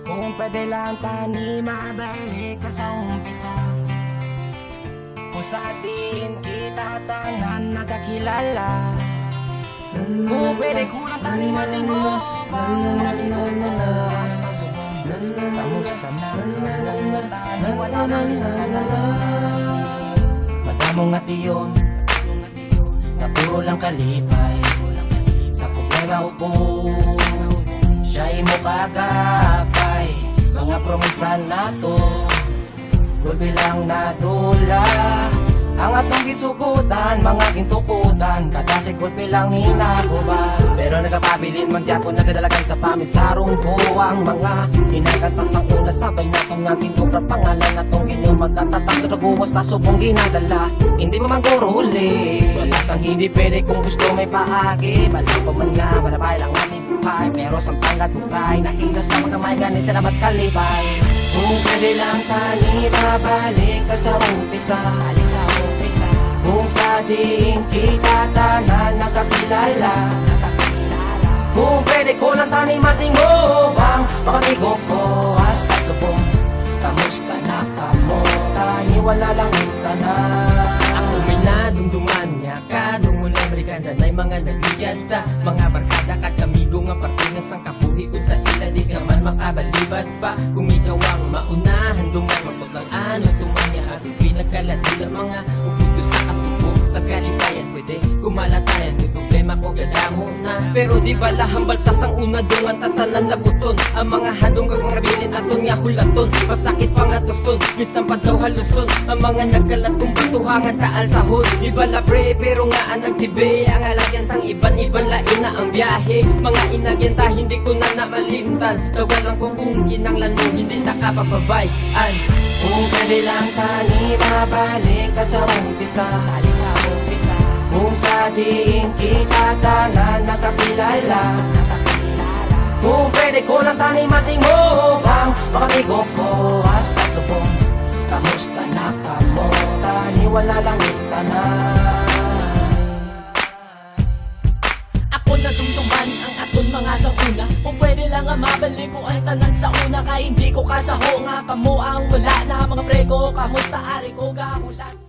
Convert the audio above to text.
Kung pwede lang tani mabalik ka sa umpisa, kung sa atin kita tanan nagkakilala. Kung pwede ko lang tani matingo bang matinong na hasta subong. Kamusta na, kamusta na, wala nang madamong at iyon na puro lang kalipay. Sa problema upod siya'y mukagapay. Mga promisa na to gulpi lang nadula. Ang atong gisugutan, mga gintukutan, kada si gulpi lang hinaguba. Pero nagapabilin magyapon nagadalagan sa pamisarong ko. Ang mga hinagatas ang una sabay natong nga ginubra pangalan natong inyong magtatatang sa naguwas na subong ginadala. Hindi mo mangguro huli, walasang hindi pwede kung gusto may paagi. Balang pa man nga, malabay lang ating buhay. Pero sa pangat bukay, nahilas na mga may ganin sa labas kalibay. Kung pwede lang tani babalik ka sa umpisa, kung sa diin kita tanan nakakilala. Kung pwede ko lang tani matingo bang makamigo ko hasta subong. Kamusta na kamo tani wala lang tanan. Ako may nadumduman niya kadung mula Amerikanda na'y mga nagligada. Mga barkada kat kamigo nga partingas ang kapuhi. Kung sa ila di ka man makabalibad pa. Kung ikaw ang maunahan dungan mapaglang ano tumanya at pinagkalatid ang mga upito sa kasuko. Pagkalibayan pwede kumalatayan may problema ko gadamo na. Pero di ba lahang baltas ang una dungan tatanan labuton. Ang mga handong kagurabilin aton nga hulaton. Pasakit pangatuson misang padaw haluson. Ang mga nagkalatong batuhangan taal sahod. Di ba labre pero nga ang nagtibe. Ang alagyan sang iban-iban lain na ang biyahe. Mga inagyan ta hindi ko na namalimtan. Tawalang ko kung ginanglan mo hindi nakapapabayan. Kung pwede lang tani mabalik ka sa umpisa, kung sa diin kita tanan nakakilala. Kung pwede ko lang tani matingo bang makamigo ko hasta subong. Kamusta na kamo tani wala lang tanan. Ako nadumduman ang aton mga sa una. Kung pwede lang nga mabalik ko ang tanan sa una. Kaya hindi ko kasaho nga kamo ang wala na mga prego. Kamusta ari ko gahulat.